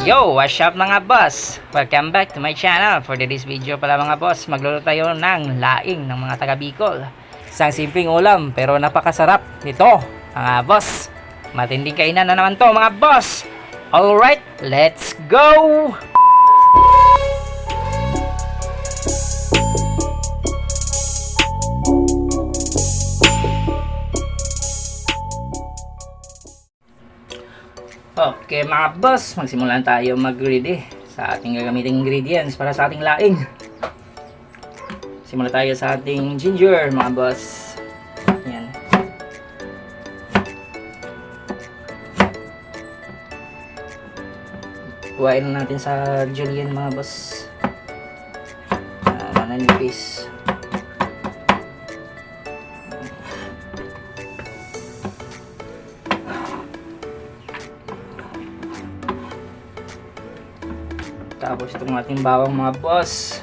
Yo, what's up mga boss? Welcome back to my channel. For today's video pala mga boss, magluluto tayo ng laing ng mga taga Bicol. Isang simpleng ulam pero napakasarap nito mga boss. Matinding kainan na naman to mga boss. Alright, let's go! Okay mga boss, magsimulan tayo mag-ready sa ating gagamiting ingredients para sa ating laing. Simulan tayo sa ating ginger mga boss. Yan. Kuhain natin sa julienne mga boss. Mananipis. Tapos itong ating bawang mga boss.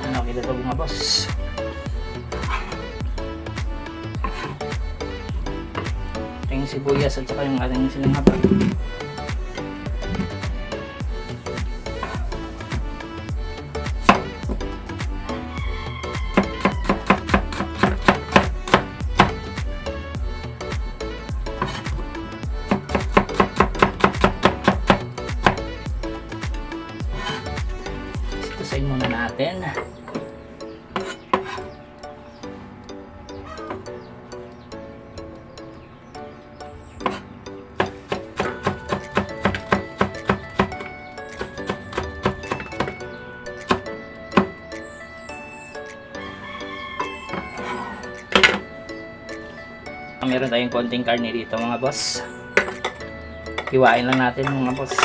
Ano kita ito mga boss? Ito yung sibuyas at saka yung ating siling haba. Isayin muna natin. Meron tayong konting karne dito mga boss. Hiwain lang natin mga boss.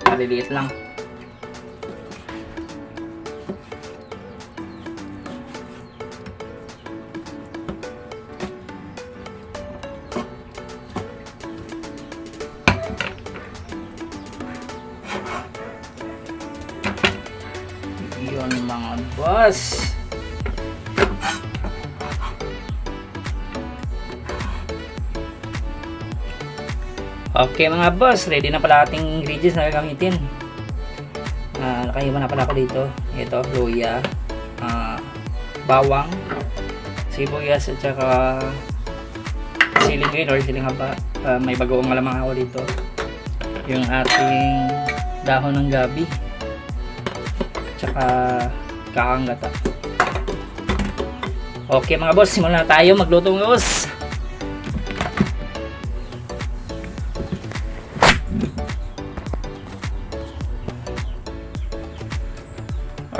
Maliliit lang. Yun mga boss. Okay mga boss, ready na pala ating ingredients na gagamitin. Nakahiwa na pala ako dito. Ito, luya, bawang, sibuyas at saka siling green or siling haba. May bagoong malamang ako dito. Yung ating dahon ng gabi. Tsaka kakang-gata. Okay mga boss, simulan na tayo magluto ng us.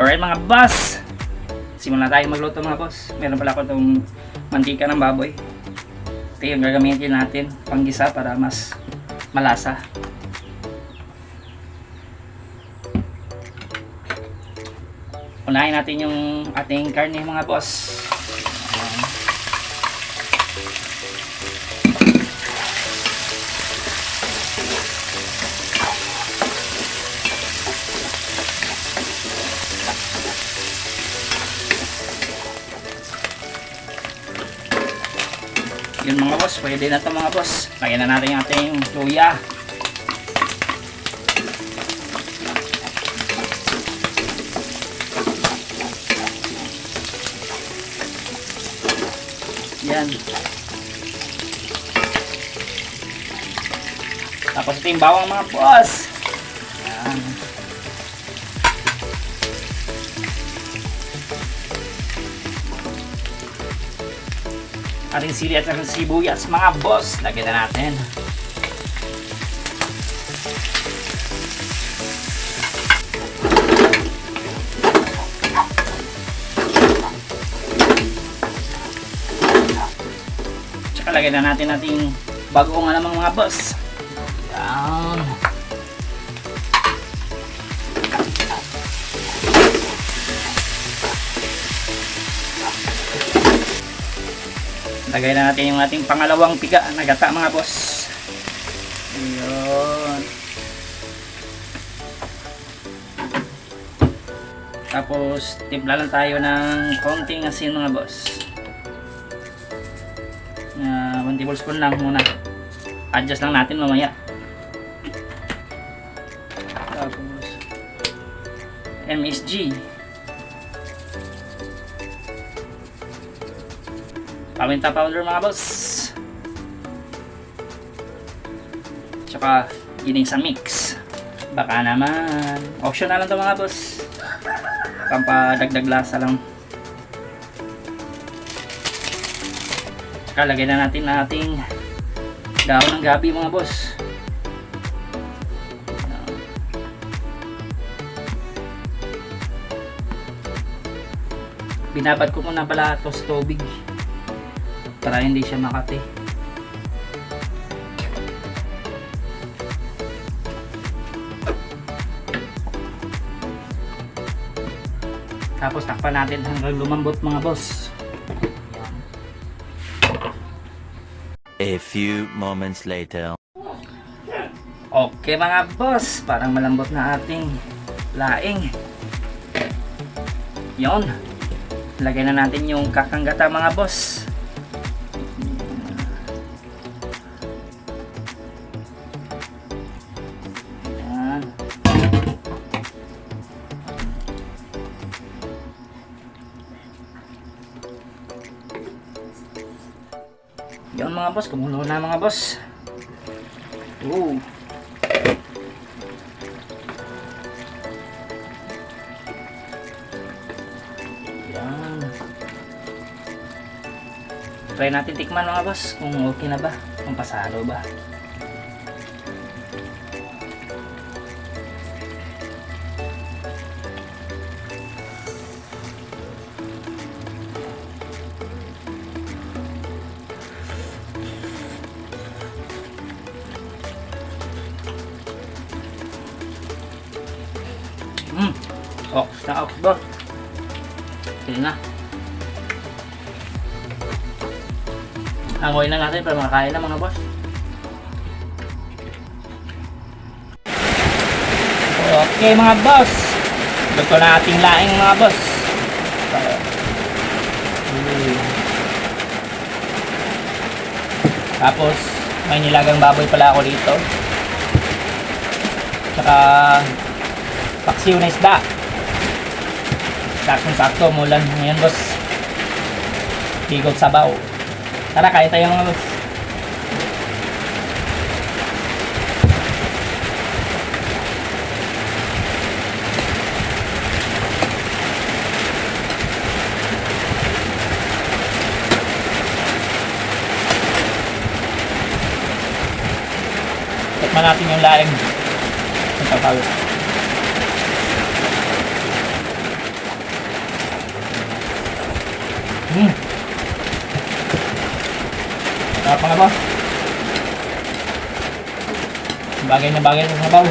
Alright mga boss, simulan na tayo magluto mga boss. Meron pala ako itong mantika ng baboy. Ito yung gagamitin natin panggisa para mas malasa. Unahin natin yung ating karne mga boss. Yun mga boss, pwede na ito mga boss. Lagyan na natin yung ating luya. Yan. Tapos ito yung bawang mga boss. Yan. Ating sili at sibuyas mga boss, lagyan na natin. Tsaka lagyan na natin ating bagoong namang mga boss. Yan. Lagay na natin yung ating pangalawang piga na gata mga boss. Ayun. Tapos timpla lang tayo ng konting asin mga boss. 1 tablespoon lang muna. Adjust lang natin mamaya. Tapos MSG, paminta powder mga boss, tsaka ginisa mix. Baka naman optional lang to mga boss, pampadagdag lasa lang. Tsaka lagyan na natin ating dahon ng gabi mga boss. Binabad ko muna pala ito sa tubig para hindi siya makati. Tapos takpan natin hanggang lumambot mga boss. A few moments later. Okay mga boss, parang malambot na ating laing. Yon. Lagay na natin yung kakanggata mga boss. Yan. Yan mga boss, kumulo na mga boss. Ooh. Try natin tikman mga boss kung okay na ba, kung pasalo ba. Oh, na off ba? Okay na. Hangoy na natin para makakain na mga boss. Okay mga boss, luto na ating laing mga boss. Tapos may nilagang baboy pala ako dito, tsaka paksiw na isda. Saktong sakto mulan ngayon boss, higop sabaw. Tara, kain tayo mga boss. Tikman natin yung laing. Ito pala. Sarap mga boss. Bagay na bagay sa sabaw.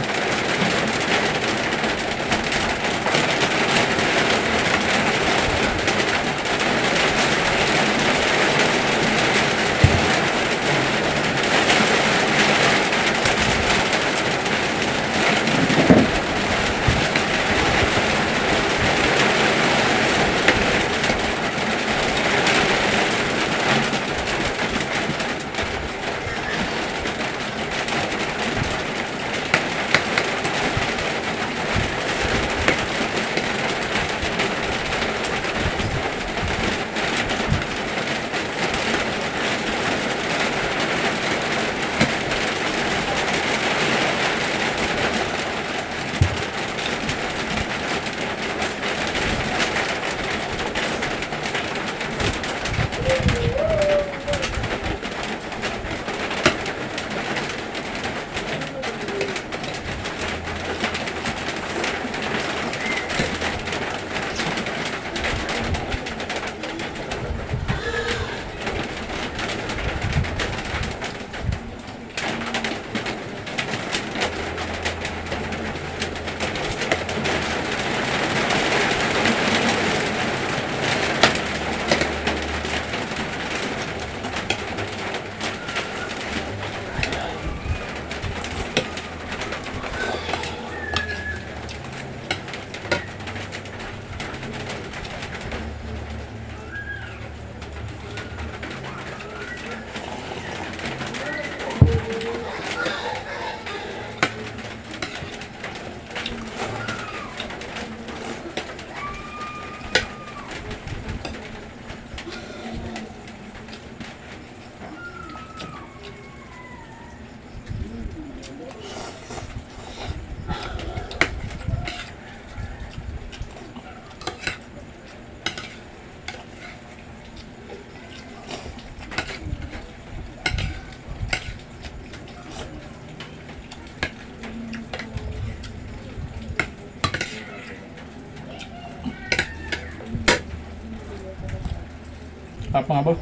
Sarap mga boss.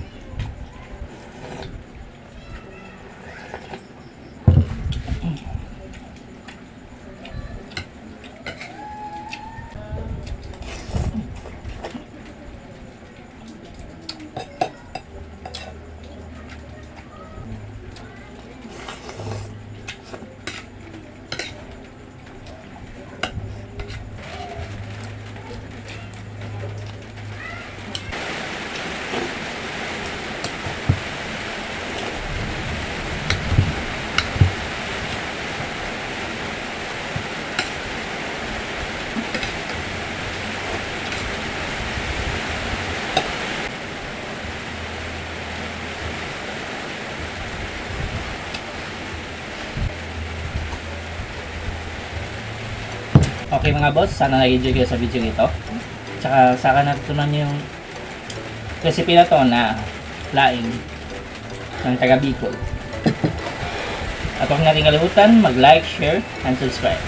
Okay mga boss, sana nag-enjoy kayo sa video nito. Tsaka saka natutunan nyo yung recipe na to na laing ng taga Bicol. At huwag natin kalimutan mag-like, share, and subscribe.